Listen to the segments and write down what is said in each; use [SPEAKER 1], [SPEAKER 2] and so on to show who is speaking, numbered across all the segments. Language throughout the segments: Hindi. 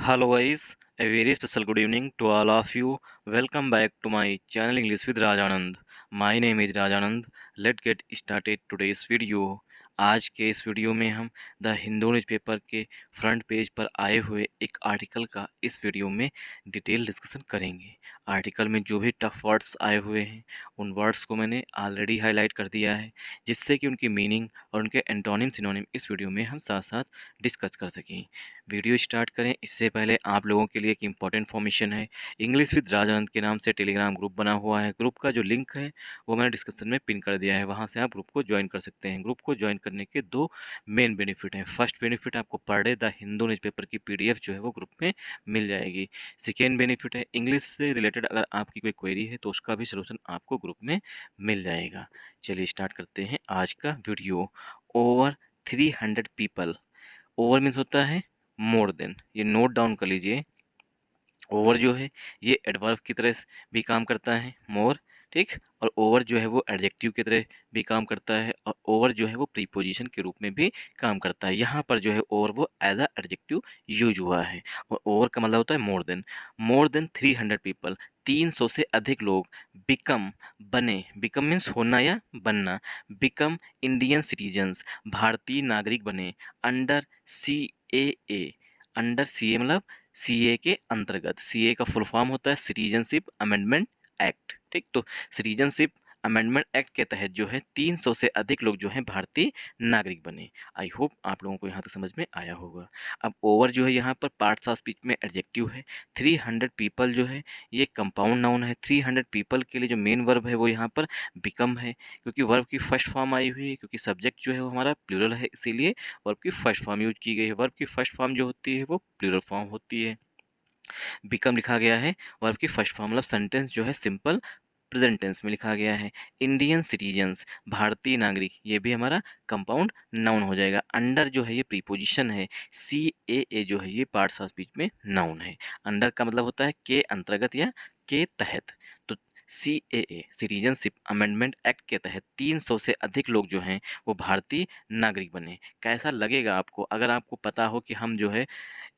[SPEAKER 1] Hello guys, a very special good evening to all of you. Welcome back to my channel English with Rajanand. My name is Rajanand. Let's get started today's video. आज के इस वीडियो में हम द हिंदू न्यूज़पेपर के फ्रंट पेज पर आए हुए एक आर्टिकल का इस वीडियो में डिटेल डिस्कशन करेंगे। आर्टिकल में जो भी टफ वर्ड्स आए हुए हैं उन वर्ड्स को मैंने ऑलरेडी हाईलाइट कर दिया है, जिससे कि उनकी मीनिंग और उनके एंटोनिम सिनोनिम इस वीडियो में हम साथ साथ डिस्कस कर सकें। वीडियो स्टार्ट करें इससे पहले आप लोगों के लिए एक इम्पॉर्टेंट इन्फॉर्मेशन है। इंग्लिश विद राजानंद के नाम से टेलीग्राम ग्रुप बना हुआ है। ग्रुप का जो लिंक है वो मैंने डिस्क्रिप्शन में पिन कर दिया है, वहाँ से आप ग्रुप को ज्वाइन कर सकते हैं। ग्रुप को ज्वाइन करने के दो मेन बेनिफिट हैं। फर्स्ट बेनिफिट, आपको per day the Hindu newspaper की PDF जो है वो ग्रुप में मिल जाएगी। सेकेंड बेनिफिट है, इंग्लिश से रिलेटेड अगर आपकी कोई क्वेरी है तो उसका भी सोल्यूशन आपको ग्रुप में मिल जाएगा। चलिए स्टार्ट करते हैं आज का video. Over 300 people. Over means होता है मोर देन, ये नोट डाउन कर लीजिए। ओवर जो है ये एडवर्ब की तरह भी काम करता है, मोर, ठीक। और ओवर जो है वो एडजेक्टिव की तरह भी काम करता है, और ओवर जो है वो प्रीपोजिशन के रूप में भी काम करता है। यहाँ पर जो है ओवर वो एज अ एडजेक्टिव यूज हुआ है, और ओवर का मतलब होता है मोर देन। मोर देन 300 पीपल, 300 से अधिक लोग, बिकम बने, बिकम मीन्स होना या बनना, बिकम इंडियन सिटीजन्स, भारतीय नागरिक बने, अंडर CAA, अंडर CA मतलब CA के अंतर्गत। CA का फुल फॉर्म होता है सिटीजनशिप अमेंडमेंट एक्ट, ठीक। तो सिटीजनशिप अमेंडमेंट एक्ट के तहत जो है 300 से अधिक लोग जो हैं भारतीय नागरिक बने। आई होप आप लोगों को यहाँ तक समझ में आया होगा। अब ओवर जो है यहाँ पर पार्ट्स ऑफ स्पीच में एडजेक्टिव है। 300 पीपल जो है ये कंपाउंड नाउन है। 300 पीपल के लिए जो मेन वर्ब है वो यहाँ पर बिकम है, क्योंकि वर्ब की फर्स्ट फॉर्म आई हुई है, क्योंकि सब्जेक्ट जो है वो हमारा प्लूरल है, इसीलिए वर्ब की फर्स्ट फॉर्म यूज की गई है। वर्ब की फर्स्ट फॉर्म जो होती है वो प्लूरल फॉर्म होती है। बिकम लिखा गया है, वर्ब की फर्स्ट फॉर्म मतलब सेंटेंस जो है सिंपल प्रेजेंट टेंस में लिखा गया है। इंडियन सिटीजन्स, भारतीय नागरिक, ये भी हमारा कंपाउंड नाउन हो जाएगा। अंडर जो है ये प्रीपोजिशन है। CAA जो है ये पार्ट्स ऑफ स्पीच में नाउन है। अंडर का मतलब होता है के अंतर्गत या के तहत। तो CAA सिटीजनशिप अमेंडमेंट एक्ट के तहत 300 से अधिक लोग जो हैं वो भारतीय नागरिक बने। कैसा लगेगा आपको अगर आपको पता हो कि हम जो है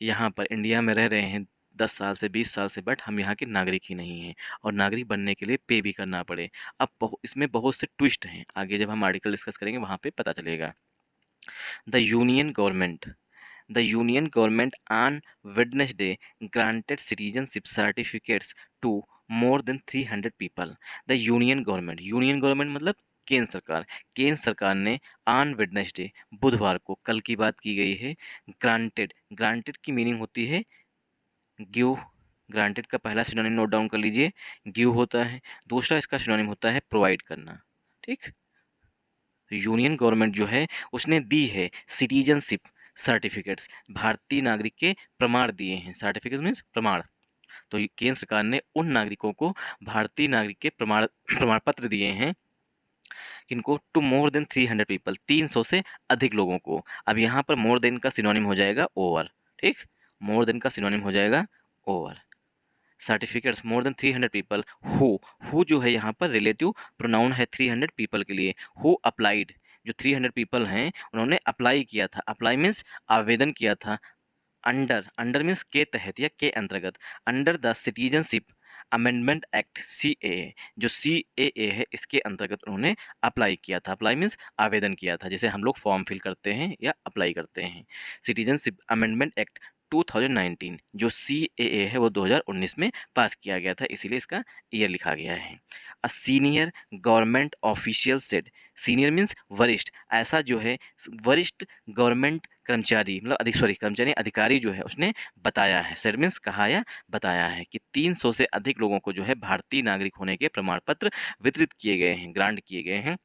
[SPEAKER 1] यहाँ पर इंडिया में रह रहे हैं 10 साल से 20 साल से, बट हम यहाँ के नागरिक ही नहीं हैं, और नागरिक बनने के लिए पे भी करना पड़े। अब इसमें बहुत से ट्विस्ट हैं, आगे जब हम आर्टिकल डिस्कस करेंगे वहाँ पे पता चलेगा। The union government, the union government on Wednesday granted citizenship certificates to more than 300 people. The union government मतलब केंद्र सरकार। केंद्र सरकार ने ऑन वेडनेसडे, बुधवार को, कल की बात की गई है, ग्रांटेड, ग्रांटेड की मीनिंग होती है गिव। ग्रांटेड का पहला सिनोनिम नोट डाउन कर लीजिए, गिव होता है। दूसरा इसका सिनोनिम होता है प्रोवाइड करना, ठीक। यूनियन गवर्नमेंट जो है उसने दी है सिटीजनशिप सर्टिफिकेट्स, भारतीय नागरिक के प्रमाण दिए हैं। सर्टिफिकेट्स मीन्स प्रमाण। तो केंद्र सरकार ने उन नागरिकों को भारतीय नागरिक के प्रमाण पत्र दिए हैं, किनको, टू मोर देन 300 पीपल, 300 से अधिक लोगों को। अब यहाँ पर मोर देन का सिनोनिम हो जाएगा ओवर, ठीक। मोर देन का सिनोनिम हो जाएगा over. Certificates more than 300 people. Who जो है यहाँ पर रिलेटिव प्रोनाउन है 300 पीपल के लिए। हु अप्लाइड, जो 300 पीपल हैं उन्होंने अप्लाई किया था। अप्लाई मीन्स आवेदन किया था। अंडर, अंडर मीन्स के तहत या के अंतर्गत। Under the citizenship amendment act CAA, जो CAA है इसके अंतर्गत उन्होंने अप्लाई किया था। अप्लाई मीन्स आवेदन किया था, जैसे हम लोग फॉर्म फिल करते हैं या अप्लाई करते हैं। सिटीजनशिप अमेंडमेंट एक्ट 2019 जो CAA है वो 2019 में पास किया गया था, इसीलिए इसका ईयर लिखा गया है। A senior government official said, senior means वरिष्ठ, ऐसा जो है वरिष्ठ गवर्नमेंट कर्मचारी मतलब कर्मचारी अधिकारी जो है उसने बताया है। सेड मीन्स कहा या बताया है कि 300 से अधिक लोगों को जो है भारतीय नागरिक होने के प्रमाण पत्र वितरित किए गए हैं, ग्रांट किए गए हैं।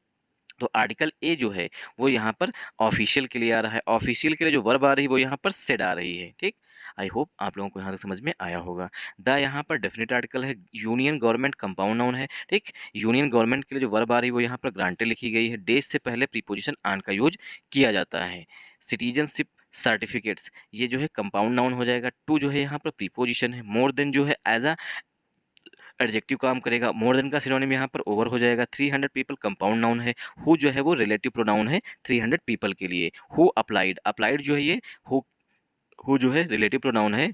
[SPEAKER 1] तो आर्टिकल ए जो है वो यहाँ पर ऑफिशियल के लिए आ रहा है। ऑफिशियल के लिए जो वर्ब आ रही है वो यहाँ पर सेड आ रही है, ठीक। आई होप आप लोगों को यहाँ तक समझ में आया होगा। द यहाँ पर डेफिनेट आर्टिकल है, यूनियन गवर्नमेंट कंपाउंड नाउन है, ठीक। यूनियन गवर्नमेंट के लिए जो वर्ब आ रही है वो यहाँ पर ग्रांटेड लिखी गई है। डेज से पहले प्रीपोजिशन आन का यूज किया जाता है। सिटीजनशिप सर्टिफिकेट्स ये जो है कंपाउंड नाउन हो जाएगा। टू जो है यहाँ पर प्रीपोजिशन है। मोर देन जो है एज अ एडजेक्टिव काम करेगा। मोर देन का सिनोनिम यहाँ पर ओवर हो जाएगा। 300 पीपल कंपाउंड नाउन है। हु जो है वो रिलेटिव प्रोनाउन है 300 पीपल के लिए। हु अप्लाइड, अप्लाइड जो है ये हु जो है रिलेटिव प्रोनाउन है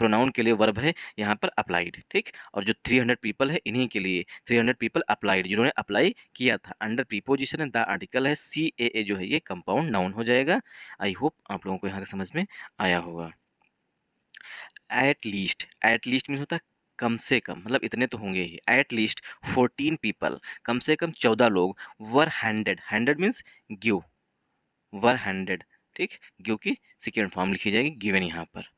[SPEAKER 1] प्रोनाउन के लिए वर्ब है यहाँ पर अप्लाइड, ठीक। और जो 300 पीपल है इन्हीं के लिए 300 पीपल अप्लाइड, जिन्होंने अप्लाई किया था। अंडर प्रीपोजिशन द आर्टिकल है CAA, जो है ये कंपाउंड नाउन हो जाएगा। आई होप आप लोगों को यहाँ से समझ में आया होगा। एट लीस्ट मीन्स होता है कम से कम, मतलब इतने तो होंगे ही। एट लीस्ट 14 पीपल, कम से कम 14 लोग वर हैंडेड, हैंडेड मीन्स गिव, वर हैंडेड, ठीक। गिव की सेकेंड फॉर्म लिखी जाएगी गिवन यहाँ पर।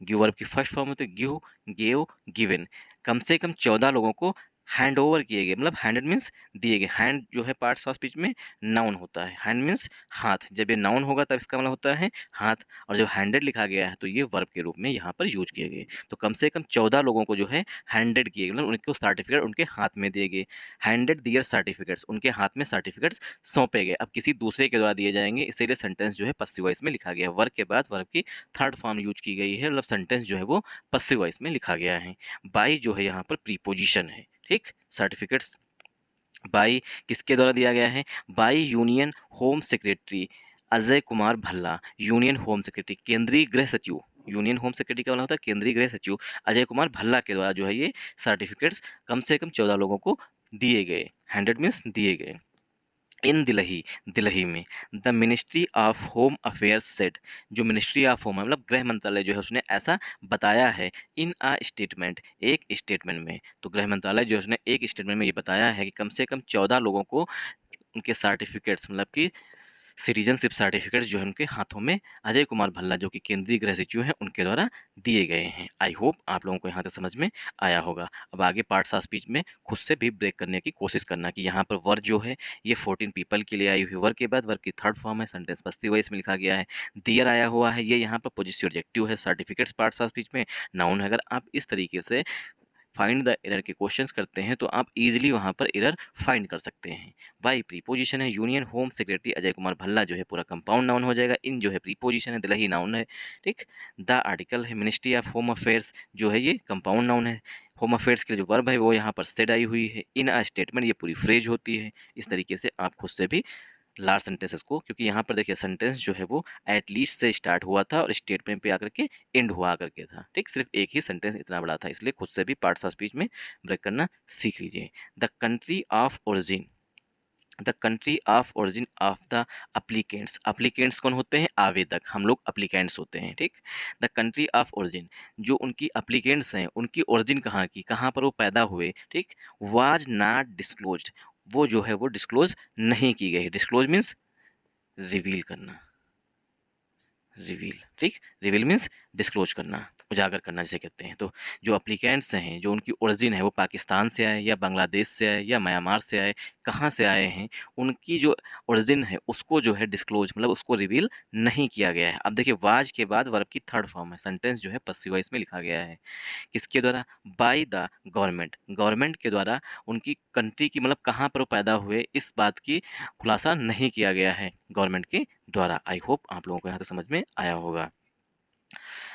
[SPEAKER 1] गिव वर्ब की फर्स्ट फॉर्म होती है गिव, गेव, गिवन। कम से कम 14 लोगों को हैंड ओवर किए गए, मतलब हैंडेड मीन्स दिए गए। हैंड जो है पार्ट्स ऑफ स्पीच में नाउन होता है, हैंड मीन्स हाथ। जब ये नाउन होगा तब इसका मतलब होता है हाथ, और जब हैंडेड लिखा गया है तो ये वर्ब के रूप में यहाँ पर यूज किए गए। तो कम से कम 14 लोगों को जो है हैंडेड किए गए, मतलब उनको सर्टिफिकेट उनके हाथ में दिए गए। हैंडेड दियर सर्टिफिकेट्स, उनके हाथ में सर्टिफिकेट्स सौंपे गए। अब किसी दूसरे के द्वारा दिए जाएंगे, इसीलिए सेंटेंस जो है पसिव वॉइस में लिखा गया है। वर्ब के बाद वर्ब की थर्ड फॉर्म यूज की गई है, मतलब सेंटेंस जो है वो पसिव वॉइस में लिखा गया है। बाई जो है यहाँ पर प्रीपोजिशन है, ठीक। सर्टिफिकेट्स बाई किसके द्वारा दिया गया है? By union home secretary Ajay Kumar Bhalla. Union home secretary केंद्रीय गृह सचिव, यूनियन होम सेक्रेटरी का मतलब होता है केंद्रीय गृह सचिव अजय कुमार भल्ला के द्वारा जो है ये सर्टिफिकेट्स कम से कम 14 लोगों को दिए गए। हैंडेड मीन्स दिए गए। इन दिल्ली, दिल्ली में the ministry of home affairs said, जो मिनिस्ट्री ऑफ होम है मतलब गृह मंत्रालय जो है उसने ऐसा बताया है। इन अ स्टेटमेंट, एक स्टेटमेंट में। तो गृह मंत्रालय जो है उसने एक स्टेटमेंट में ये बताया है कि कम से कम 14 लोगों को उनके सर्टिफिकेट्स, मतलब कि सिटीजनशिप सर्टिफिकेट्स जो है उनके हाथों में अजय कुमार भल्ला जो कि केंद्रीय गृह सचिव हैं उनके द्वारा दिए गए हैं। आई होप आप लोगों को यहाँ तक समझ में आया होगा। अब आगे पार्ट्स ऑफ स्पीच में खुद से भी ब्रेक करने की कोशिश करना कि यहाँ पर वर्ड जो है ये 14 पीपल के लिए आई हुई। वर्ड के बाद वर्ड की थर्ड फॉर्म है, सेंटेंस पस्ती वाइज में लिखा गया है। दियर आया हुआ है, ये यहाँ पर पॉजिटिव एडजेक्टिव है। सर्टिफिकेट्स पार्ट्स ऑफ स्पीच में नाउन है। अगर आप इस तरीके से फाइंड द एरर के क्वेश्चंस करते हैं तो आप इजीली वहाँ पर एरर फाइंड कर सकते हैं। बाई प्रीपोजिशन है union home secretary Ajay Kumar Bhalla, जो है पूरा कंपाउंड नाउन हो जाएगा। इन जो है प्रीपोजिशन है, दिल्ली नाउन है, ठीक। द आर्टिकल है मिनिस्ट्री ऑफ होम अफेयर्स, जो है ये कंपाउंड नाउन है। होम अफेयर्स के लिए जो वर्ब है वो यहाँ पर सेड आई हुई है। इन अ स्टेटमेंट, ये पूरी फ्रेज होती है। इस तरीके से आप खुद से भी लार्ज सेंटेंसेस को, क्योंकि यहाँ पर देखिए सेंटेंस जो है वो एट लीस्ट से स्टार्ट हुआ था और स्टेटमेंट पे आकर के एंड हुआ करके था, ठीक। सिर्फ एक ही सेंटेंस इतना बड़ा था, इसलिए खुद से भी पार्ट्स ऑफ स्पीच में ब्रेक करना सीख लीजिए। The country of origin, the country of origin of the applicants, applicants कौन होते हैं? आवेदक, हम लोग अप्लीकेंट्स होते हैं, ठीक। द कंट्री ऑफ ओरिजिन, जो उनकी अप्लीकेंट्स हैं उनकी ओरिजिन कहाँ की, कहाँ पर वो पैदा हुए, ठीक। वाज नॉट डिस्क्लोज्ड, वो जो है वो डिस्क्लोज नहीं की गई। डिस्क्लोज मीन्स रिवील करना, रिवील, ठीक। रिवील मीन्स डिस्क्लोज करना, उजागर करना जिसे कहते हैं। तो जो अप्लीकेंट्स हैं, जो उनकी ओरिजिन है वो पाकिस्तान से आए या बांग्लादेश से आए या म्यांमार से आए, कहाँ से आए हैं, उनकी जो ओरिजिन है उसको जो है डिस्क्लोज, मतलब उसको रिवील नहीं किया गया है। अब देखिए वाज के बाद वर्ब की थर्ड फॉर्म है, सेंटेंस जो है पसिव वॉइस में लिखा गया है। किसके द्वारा? बाय द गवर्नमेंट, गवर्नमेंट के द्वारा उनकी कंट्री की, मतलब कहाँ पर वो पैदा हुए, इस बात की खुलासा नहीं किया गया है गवर्नमेंट के द्वारा। आई होप आप लोगों को यहाँ तक समझ में आया होगा।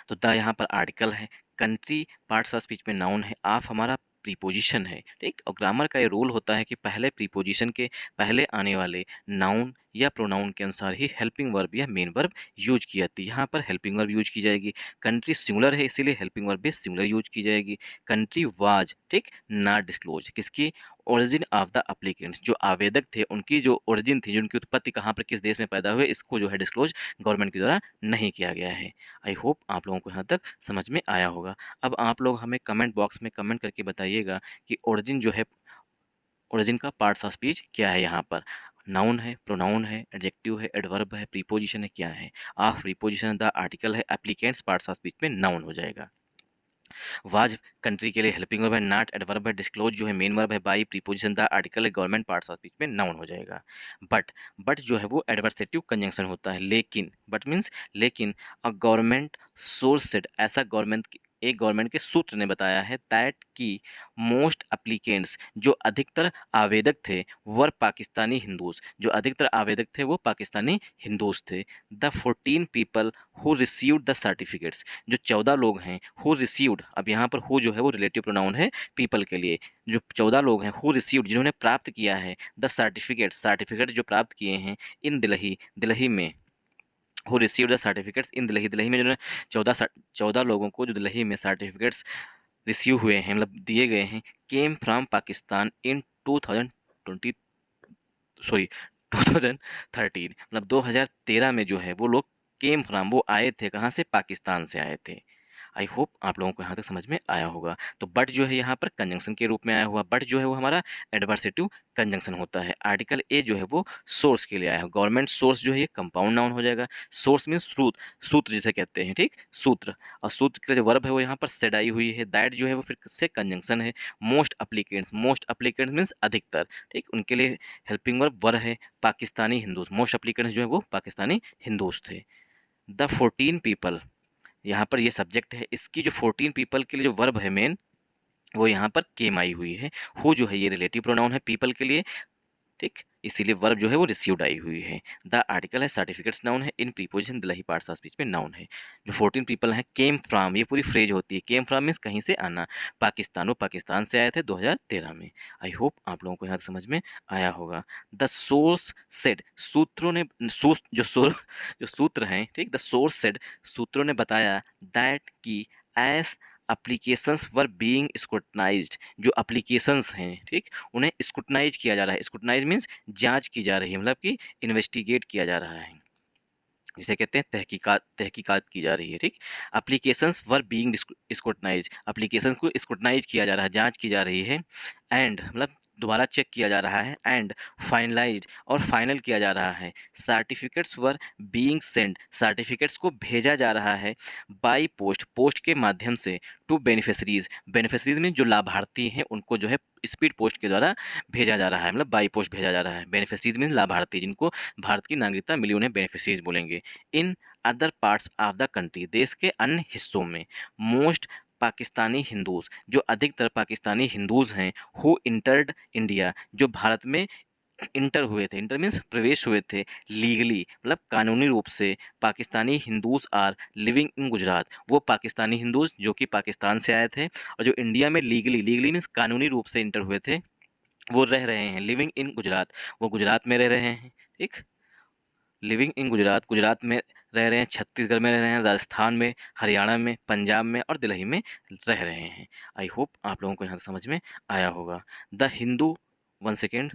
[SPEAKER 1] तो द यहाँ पर आर्टिकल है, कंट्री पार्ट्स ऑफ स्पीच में नाउन है, ऑफ हमारा प्रीपोजिशन है, ठीक। और ग्रामर का ये रूल होता है कि पहले प्रीपोजिशन के पहले आने वाले नाउन या प्रोनाउन के अनुसार ही हेल्पिंग वर्ब या मेन वर्ब यूज की जाती है। यहाँ पर हेल्पिंग वर्ब यूज की जाएगी। कंट्री सिंगुलर है इसीलिए हेल्पिंग वर्ब भी सिंगुलर यूज की जाएगी। कंट्री वाज, ठीक, नॉट डिस्क्लोज, किसकी? ओरिजिन ऑफ द अप्लीकेंट्स, जो आवेदक थे उनकी जो ओरिजिन थी, जो उनकी उत्पत्ति कहाँ पर किस देश में पैदा हुए, इसको जो है डिस्क्लोज गवर्नमेंट के द्वारा नहीं किया गया है। आई होप आप लोगों को यहाँ तक समझ में आया होगा। अब आप लोग हमें कमेंट बॉक्स में कमेंट करके बताइएगा कि ओरिजिन जो है, ओरिजिन का पार्ट्स ऑफ स्पीच क्या है। यहाँ पर नाउन है, प्रोनाउन है, एडजेक्टिव है, एडवर्ब है, प्रीपोजिशन है, क्या है? ऑफ प्रीपोजिशन द आर्टिकल है, एप्लीकेंट्स पार्ट्स ऑफ स्पीच में नाउन हो जाएगा। वाज कंट्री के लिए हेल्पिंग वर्ब है, नॉट एडवर्ब है, डिस्क्लोज जो है मेन वर्ब है, बाई प्रीपोजिशन द आर्टिकल है, गवर्नमेंट पार्ट्स ऑफ स्पीच में नाउन हो जाएगा। बट जो है वो एडवर्सेटिव कंजंक्शन होता है। लेकिन, बट मीन्स लेकिन, अ गवर्नमेंट सोर्स सेड, ऐसा गवर्नमेंट, एक गवर्नमेंट के सूत्र ने बताया है दैट कि मोस्ट अप्लीकेंट्स, जो अधिकतर आवेदक थे, वर पाकिस्तानी हिंदूज, जो अधिकतर आवेदक थे वो पाकिस्तानी हिंदूज थे। The 14 people who received the certificates, जो 14 लोग हैं हु रिसीव्ड, अब यहाँ पर हु जो है वो रिलेटिव प्रोनाउन है पीपल के लिए। जो 14 लोग हैं हु रिसीव्ड, जिन्होंने प्राप्त किया है द सर्टिफिकेट, सर्टिफिकेट जो प्राप्त किए हैं इन दिल्ली, दिल्ली में हु रिसीव्ड द सर्टिफिकेट्स इन दिल्ली, दिल्ली में जो है 14 लोगों को जो दिल्ली में सर्टिफिकेट्स रिसीव हुए हैं, मतलब दिए गए हैं, came from Pakistan in 2020 sorry 2013, मतलब 2013 में जो है वो लोग केम फ्रॉम, वो आए थे कहाँ से, पाकिस्तान से आए थे। आई होप आप लोगों को यहाँ तक समझ में आया होगा। तो बट जो है यहाँ पर कंजंक्शन के रूप में आया हुआ, बट जो है वो हमारा एडवर्सेटिव कंजंक्शन होता है। आर्टिकल ए जो है वो सोर्स के लिए आया है। गवर्नमेंट सोर्स जो है ये कंपाउंड नाउन हो जाएगा। सोर्स मीन्स स्रोत, सूत्र जिसे कहते हैं, ठीक, सूत्र। और सूत्र का जो वर्ब है वो यहाँ पर सेड आई हुई है। दैट जो है वो फिर से कंजंक्शन है। मोस्ट अप्लीकेंट्स मीन्स अधिकतर, ठीक, उनके लिए हेल्पिंग वर्ब वर है पाकिस्तानी हिंदूज। मोस्ट अप्लीकेंट्स जो है वो पाकिस्तानी हिंदूज थे। द 14 पीपल, यहाँ पर ये सब्जेक्ट है, इसकी जो 14 पीपल के लिए जो वर्ब है मेन, वो यहाँ पर केम आई हुई है। हु जो है ये रिलेटिव प्रोनाउन है पीपल के लिए, ठीक, इसीलिए वर्ब जो है वो रिसीव्ड आई हुई है। द आर्टिकल है सर्टिफिकेट्स नाउन है, इन preposition Delhi parts of speech में नाउन है। जो 14 पीपल हैं, केम फ्रॉम, ये पूरी फ्रेज होती है। केम फ्रॉम मीन्स कहीं से आना, पाकिस्तान, वो पाकिस्तान से आए थे 2013 में। आई होप आप लोगों को यहाँ समझ में आया होगा। द सोर्स सेड, सूत्रों ने, जो सूत्र हैं, ठीक, द सोर्स सेड, सूत्रों ने बताया, दैट की S applications were being scrutinised, जो एप्लीकेशंस हैं, ठीक, उन्हें स्क्रूटनाइज किया जा रहा है। स्क्रूटनाइज मीन्स जांच की जा रही है, मतलब कि इन्वेस्टिगेट किया जा रहा है, जिसे कहते हैं तहकीकात, तहकीकात की जा रही है, ठीक। Applications were being scrutinise, application को स्क्रूटनाइज किया जा रहा है, जांच की जा रही है। एंड मतलब दोबारा चेक किया जा रहा है। एंड फाइनलाइज, और फाइनल किया जा रहा है। Certificates were being send, certificates को भेजा जा रहा है। बाई पोस्ट, पोस्ट के माध्यम से। टू बेनिफिशरीज, बेनिफिशरीज में जो लाभार्थी हैं उनको जो है स्पीड पोस्ट के द्वारा भेजा जा रहा है, मतलब बाई पोस्ट भेजा जा रहा है। बेनिफिशरीज में लाभार्थी, जिनको भारत की नागरिकता मिली, उन्हें बेनिफिशरीज बोलेंगे। In other parts of the country, देश के अन्य हिस्सों में। मोस्ट पाकिस्तानी हिंदूज, जो अधिकतर पाकिस्तानी हिंदूज हैं। हु इंटर्ड इंडिया, जो भारत में इंटर हुए थे, इंटर मीन्स प्रवेश हुए थे, लीगली, मतलब कानूनी रूप से। Pakistani Hindus are living in Gujarat, वो पाकिस्तानी हिंदूज जो कि पाकिस्तान से आए थे और जो इंडिया में लीगली, लीगली मीन्स कानूनी रूप से इंटर हुए थे, वो रह रहे हैं, लिविंग इन गुजरात, वो गुजरात में रह रहे हैं, ठीक। लिविंग इन गुजरात, गुजरात में रह रहे हैं, छत्तीसगढ़ में रह रहे हैं, राजस्थान में, हरियाणा में, पंजाब में और दिल्ली में रह रहे हैं। आई होप आप लोगों को यहाँ समझ में आया होगा। The Hindu, one second,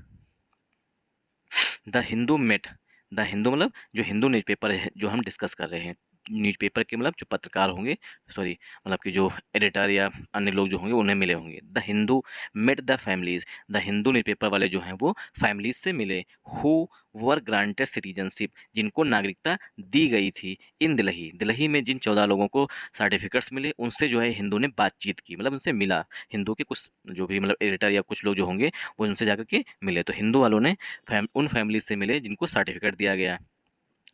[SPEAKER 1] the Hindu met, the Hindu मतलब जो हिंदू न्यूज़पेपर है जो हम डिस्कस कर रहे हैं, न्यूज़पेपर के मतलब जो पत्रकार होंगे, सॉरी, मतलब कि जो एडिटर या अन्य लोग जो होंगे उन्हें मिले होंगे। The Hindu met the families, the Hindu newspaper वाले जो हैं वो फैमिलीज से मिले। हु वर ग्रांटेड सिटीजनशिप, जिनको नागरिकता दी गई थी। इन दिल्ली, दिल्ली में जिन 14 लोगों को सर्टिफिकेट्स मिले उनसे जो है हिंदू ने बातचीत की, मतलब उनसे मिला। हिंदू के कुछ जो भी मतलब एडिटर या कुछ लोग जो होंगे वो उनसे जाकर के मिले, तो हिंदू वालों ने उन फैमिलीज से मिले जिनको सर्टिफिकेट दिया गया।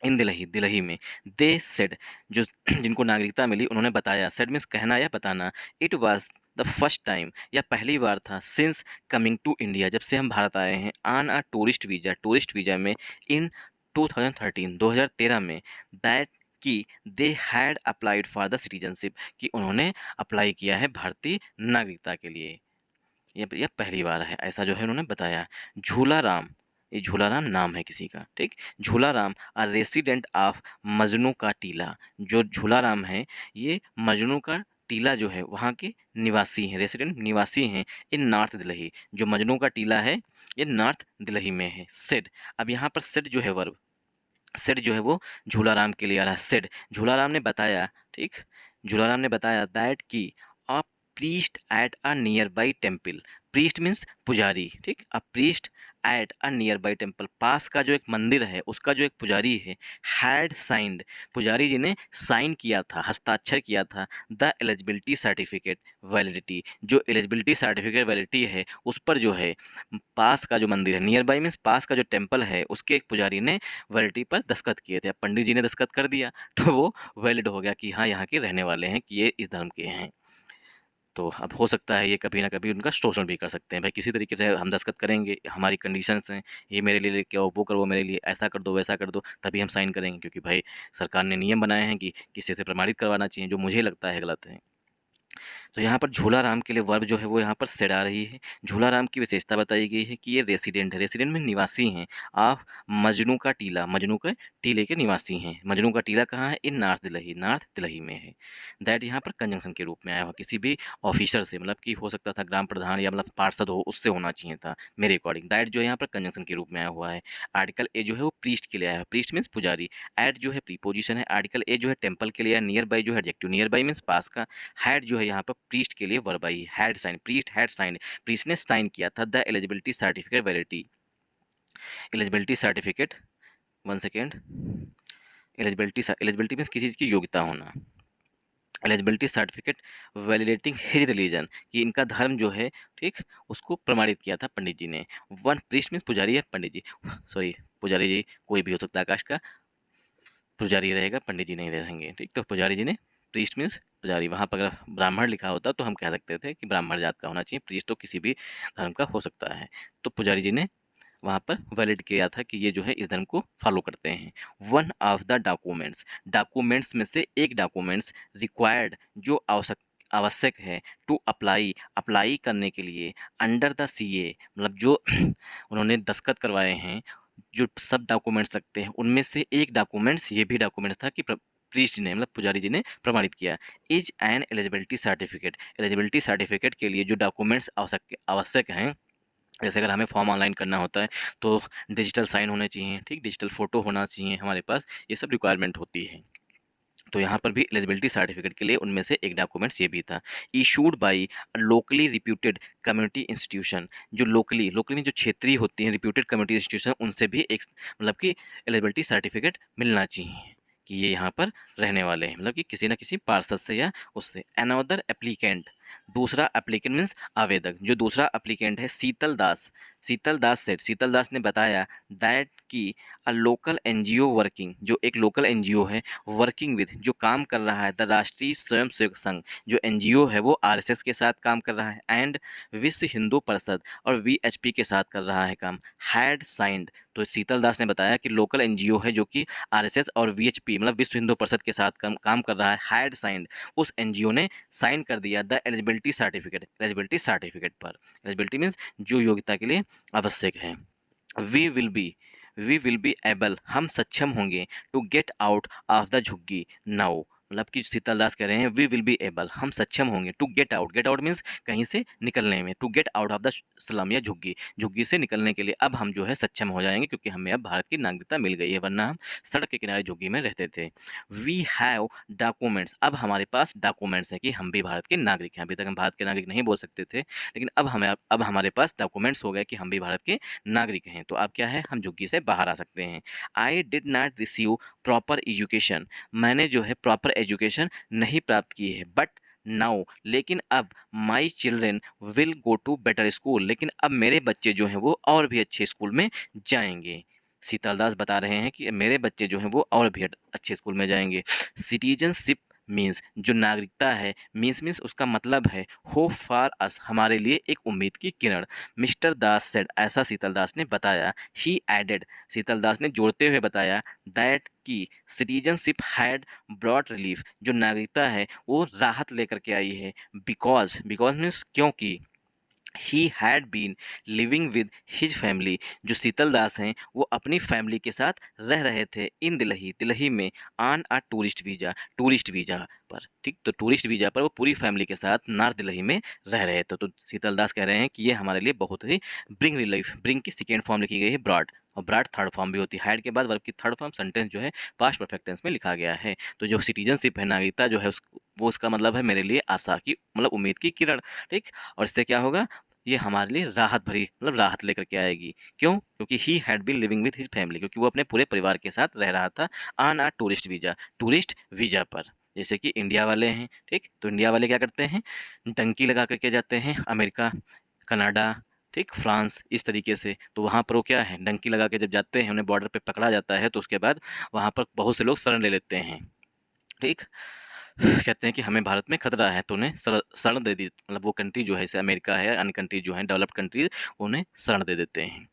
[SPEAKER 1] इन दिल्ली, दिल्ली में। दे सेड, जो जिनको नागरिकता मिली उन्होंने बताया। सेड मीन्स कहना या बताना। It was the first time, या पहली बार था, सिंस कमिंग टू इंडिया, जब से हम भारत आए हैं, on a tourist visa, tourist visa में, इन 2013, 2013 में, दैट कि they had applied for the citizenship, कि उन्होंने अप्लाई किया है भारतीय नागरिकता के लिए। ये पहली बार है, ऐसा जो है उन्होंने बताया। झूला राम, ये झूला राम नाम है किसी का, ठीक। झूला राम आ रेसिडेंट ऑफ मजनू का टीला, जो झूला राम है ये मजनू का टीला जो है वहाँ के निवासी हैं, रेसिडेंट निवासी हैं। इन नॉर्थ दिल्ली, जो मजनू का टीला है ये नॉर्थ दिल्ली में है। सेड, अब यहाँ पर सेड जो है वर्ब, सेड जो है वो झूला राम के लिए आ रहा है। सेड, झूला राम ने बताया, ठीक, झूला राम ने बताया, दैट की a priest at a nearby temple, priest means पुजारी, ठीक, a priest at a nearby temple, पास का जो एक मंदिर है उसका जो एक पुजारी है, हैड साइंड, पुजारी जी ने साइन किया था, हस्ताक्षर किया था, द एलिजिबिलिटी सर्टिफिकेट वैलिडिटी, जो एलिजिबिलिटी सर्टिफिकेट वैलिडिटी है उस पर जो है, पास का जो मंदिर है, नियर बाई मीन्स पास का जो टेम्पल है उसके एक पुजारी ने वैलिडिटी पर दस्तखत किए थे। अब पंडित जी ने दस्तखत कर दिया तो वो वैलिड हो गया कि हाँ यहाँ के रहने वाले हैं, कि ये इस धर्म के हैं। तो अब हो सकता है ये कभी ना कभी उनका शोषण भी कर सकते हैं, भाई किसी तरीके से हम दस्तखत करेंगे, हमारी कंडीशंस हैं, ये मेरे लिए लेके आओ, वो करो मेरे लिए, ऐसा कर दो वैसा कर दो, तभी हम साइन करेंगे, क्योंकि भाई सरकार ने नियम बनाए हैं कि किसी से प्रमाणित करवाना चाहिए, जो मुझे लगता है गलत है। तो यहाँ पर झूलाराम के लिए वर्ब जो है वो यहाँ पर सेड आ रही है। झूलाराम की विशेषता बताई गई है कि ये रेसिडेंट है, रेसिडेंट में निवासी हैं ऑफ मजनू का टीला, मजनू के टीले के निवासी हैं। मजनू का टीला कहाँ है? इन नॉर्थ दिल्ली, नॉर्थ दिल्ली में है। दैट यहाँ पर कंजंक्शन के रूप में आया हुआ, किसी भी ऑफिसर से, मतलब कि हो सकता था ग्राम प्रधान या मतलब पार्षद हो, उससे होना चाहिए था मेरे अकॉर्डिंग। दैट जो है यहाँ पर कंजंक्शन के रूप में आया हुआ है। आर्टिकल ए जो है वो प्रीस्ट के लिए आया है, प्रीस्ट मीन्स पुजारी। एट जो है प्रीपोजिशन है, आर्टिकल ए जो है टेम्पल के लिए, नियर बाई जो है एडजेक्टिव, नियर बाई मीन्स पास का, हैड जो है यहाँ पर प्रीस्ट के लिए verb I, had sign, priest had sign, priest ने साइन किया था the eligibility certificate validity, eligibility certificate, one second, eligibility means किसी चीज़ की योग्यता होना, eligibility certificate validating his religion, कि इनका धर्म जो है, ठीक, उसको प्रमाणित किया था पंडित जी ने। वन प्रीस्ट मीन्स पुजारी है, पंडित जी, सॉरी, पुजारी जी कोई भी हो सकता है, आकाश का पुजारी रहेगा, पंडित जी नहीं रहेंगे, ठीक। तो पुजारी जी ने, प्रीस्ट मीन्स पुजारी, वहाँ पर अगर ब्राह्मण लिखा होता तो हम कह सकते थे कि ब्राह्मण जात का होना चाहिए, प्रीस्ट तो किसी भी धर्म का हो सकता है। तो पुजारी जी ने वहाँ पर वैलिड किया था कि ये जो है इस धर्म को फॉलो करते हैं। One of the documents, documents में से एक डॉक्यूमेंट्स रिक्वायर्ड, जो आवश्यक है, टू अप्लाई, अप्लाई करने के लिए, अंडर द सीए, मतलब जो उन्होंने दस्तखत करवाए हैं, जो सब डॉक्यूमेंट्स लगते हैं उनमें से एक डॉक्यूमेंट्स ये भी डॉक्यूमेंट्स था कि प्रीस्ट ने, मतलब पुजारी जी ने प्रमाणित किया। Is an eligibility certificate, eligibility certificate के लिए जो डॉक्यूमेंट्स आवश्यक आवश्यक हैं, जैसे अगर हमें फॉर्म ऑनलाइन करना होता है तो डिजिटल साइन होने चाहिए, ठीक, डिजिटल फ़ोटो होना चाहिए हमारे पास, ये सब रिक्वायरमेंट होती है। तो यहाँ पर भी एलिजिबिलिटी सर्टिफिकेट के लिए उनमें से एक डॉक्यूमेंट्स ये भी था। Issued by locally reputed community institution, जो लोकली, लोकली में जो क्षेत्रीय होती हैं रिप्यूटेड कम्युनिटी इंस्टीट्यूशन, उनसे भी एक, मतलब कि एलिजिबिलिटी सर्टिफिकेट मिलना चाहिए कि ये यहाँ पर रहने वाले हैं, मतलब कि किसी न किसी पार्षद से या उससे। अनदर एप्लीकेंट, दूसरा एप्लीकेंट मीन्स आवेदक, जो दूसरा एप्लीकेंट है शीतल दास, शीतल दास सेठ, शीतल दास ने बताया दैट कि अ लोकल एनजीओ वर्किंग, जो एक लोकल एनजीओ है, वर्किंग विद, जो काम कर रहा है, द राष्ट्रीय स्वयंसेवक संघ, जो एनजीओ है वो आरएसएस के साथ काम कर रहा है, एंड विश्व हिंदू परिषद और वीएचपी के साथ कर रहा है काम, हैड साइंड। तो शीतल दास ने बताया कि लोकल एनजीओ है जो कि आरएसएस और वीएचपी, मतलब विश्व हिंदू परिषद के साथ काम कर रहा है, हैड साइंड, उस एनजीओ ने साइन कर दिया the eligibility certificate, eligibility certificate पर। एलिजिबिलिटी मीन्स जो योग्यता के लिए आवश्यक है। We will be, we will be able, हम सक्षम होंगे, to get out of the झुग्गी नाउ, मतलब कि शीतल दास कह रहे हैं वी विल बी एबल, हम सक्षम होंगे, to get out, get out means कहीं से निकलने में, to get out of the slum या झुग्गी, झुग्गी से निकलने के लिए अब हम जो है सक्षम हो जाएंगे, क्योंकि हमें अब भारत की नागरिकता मिल गई है, वरना हम सड़क के किनारे झुग्गी में रहते थे। वी हैव डॉक्यूमेंट्स, अब हमारे पास डॉक्यूमेंट्स हैं कि हम भी भारत के नागरिक हैं। अभी तक हम भारत के नागरिक नहीं बोल सकते थे, लेकिन अब हमारे पास डॉक्यूमेंट्स हो गए कि हम भी भारत के नागरिक हैं, तो अब क्या है, हम झुग्गी से बाहर आ सकते हैं। I did not receive proper education, मैंने जो है प्रॉपर एजुकेशन नहीं प्राप्त की है, बट नाउ, लेकिन अब, my children will go to better school, लेकिन अब मेरे बच्चे जो हैं वो और भी अच्छे स्कूल में जाएंगे। शीतलदास बता रहे हैं कि मेरे बच्चे जो हैं वो और भी अच्छे स्कूल में जाएंगे। सिटीजनशिप मीन्स, जो नागरिकता है, मीन्स उसका मतलब है होप फॉर अस, हमारे लिए एक उम्मीद की किरण। मिस्टर दास सेड, ऐसा शीतल दास ने बताया। ही एडेड, शीतल दास ने जोड़ते हुए बताया, दैट की सिटीजनशिप हैड ब्रॉट रिलीफ, जो नागरिकता है वो राहत लेकर के आई है। बिकॉज, बिकॉज मीन्स क्योंकि, he had been living with his family, जो शीतल दास हैं वो अपनी फैमिली के साथ रह रहे थे इन दिल्ली, दिल्ली में, on a tourist visa, tourist visa पर, ठीक। तो टूरिस्ट वीज़ा पर वो पूरी फैमिली के साथ नॉर्थ दिल्ली में रह रहे थे। तो शीतल दास कह रहे हैं कि ये हमारे लिए बहुत ही ब्रिंग रिलीफ, ब्रिंग की सेकेंड फॉर्म लिखी गई है ब्रॉड, और ब्रॉड थर्ड फॉर्म भी होती है। हैड के बाद वर्ब की थर्ड फॉर्म सेंटेंस जो है पास्ट परफेक्ट टेंस में लिखा गया है। तो जो सिटीजनशिप है, नागरिकता जो है वो उसका मतलब है मेरे लिए आशा की, मतलब उम्मीद की किरण, ठीक। और इससे क्या होगा, ये हमारे लिए राहत भरी, मतलब राहत लेकर के आएगी। क्यों? क्योंकि he had been living with his family, क्योंकि वो अपने पूरे परिवार के साथ रह रहा था on a tourist visa, tourist visa पर। जैसे कि इंडिया वाले हैं, ठीक, तो इंडिया वाले क्या करते हैं, डंकी लगा करके जाते हैं अमेरिका, कनाडा, ठीक, फ्रांस, इस तरीके से। तो वहाँ पर वो क्या है, डंकी लगा के जब जाते हैं, उन्हें बॉर्डर पे पकड़ा जाता है, तो उसके बाद वहाँ पर बहुत से लोग शरण ले लेते हैं, ठीक। कहते हैं कि हमें भारत में खतरा है, तो उन्हें शरण दे दी, मतलब वो कंट्री जो है, जैसे अमेरिका है, अन्य कंट्री जो है डेवलप्ड कंट्री, उन्हें शरण दे देते हैं।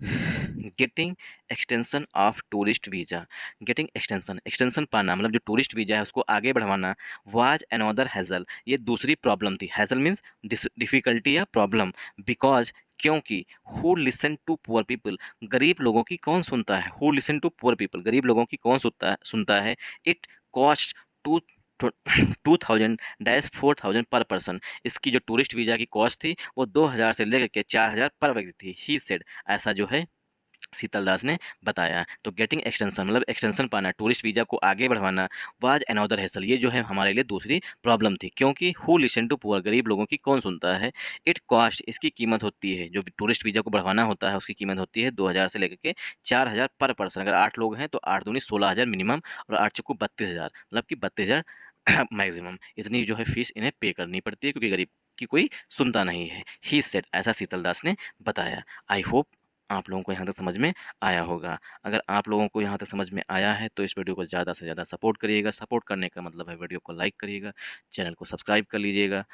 [SPEAKER 1] Getting extension of tourist visa. Getting extension पाना मतलब जो टूरिस्ट वीज़ा है उसको आगे बढ़वाना। वाज अनदर हैज़ल, ये दूसरी प्रॉब्लम थी। हैज़ल मीन्स डिफ़िकल्टी या प्रॉब्लम। बिकॉज क्योंकि who listen to poor people, गरीब लोगों की कौन सुनता है। Who listen to poor people, गरीब लोगों की कौन सुनता है। इट कॉस्ट टू 2000-4000 पर पर्सन। इसकी जो टूरिस्ट वीज़ा की कॉस्ट थी वो 2000 से लेकर के 4000 पर व्यक्ति थी। ही सेड, ऐसा जो है शीतल दास ने बताया। तो गेटिंग एक्सटेंशन मतलब एक्सटेंशन पाना, टूरिस्ट वीज़ा को आगे बढ़वाना। वाज अनदर हैसल, ये जो है हमारे लिए दूसरी प्रॉब्लम थी। क्योंकि हु लिसन टू पुअर, गरीब लोगों की कौन सुनता है। इट कॉस्ट, इसकी कीमत होती है, जो टूरिस्ट वीज़ा को बढ़वाना होता है उसकी कीमत होती है 2000 से लेकर के 4000 पर पर्सन। अगर 8 लोग हैं तो 8 दूनी 16000 मिनिमम, और 8 चौको 32000, मतलब कि 32000 मैक्सिमम। इतनी जो है फीस इन्हें पे करनी पड़ती है क्योंकि गरीब की कोई सुनता नहीं है। ही सेड, ऐसा शीतल दास ने बताया। आई होप आप लोगों को यहाँ तक समझ में आया होगा। अगर आप लोगों को यहाँ तक समझ में आया है तो इस वीडियो को ज़्यादा से ज़्यादा सपोर्ट करिएगा। सपोर्ट करने का मतलब है वीडियो को लाइक करिएगा, चैनल को सब्सक्राइब कर लीजिएगा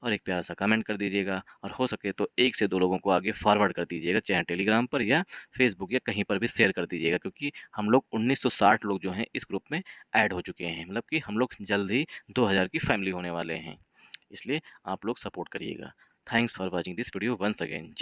[SPEAKER 1] और एक प्यारा सा कमेंट कर दीजिएगा। और हो सके तो 1 से 2 लोगों को आगे फॉरवर्ड कर दीजिएगा, चाहे टेलीग्राम पर या फेसबुक या कहीं पर भी शेयर कर दीजिएगा, क्योंकि हम लोग 1960 लोग जो हैं इस ग्रुप में ऐड हो चुके हैं। मतलब कि हम लोग जल्द ही 2000 की फैमिली होने वाले हैं, इसलिए आप लोग सपोर्ट करिएगा। Thanks for watching this video once again. जय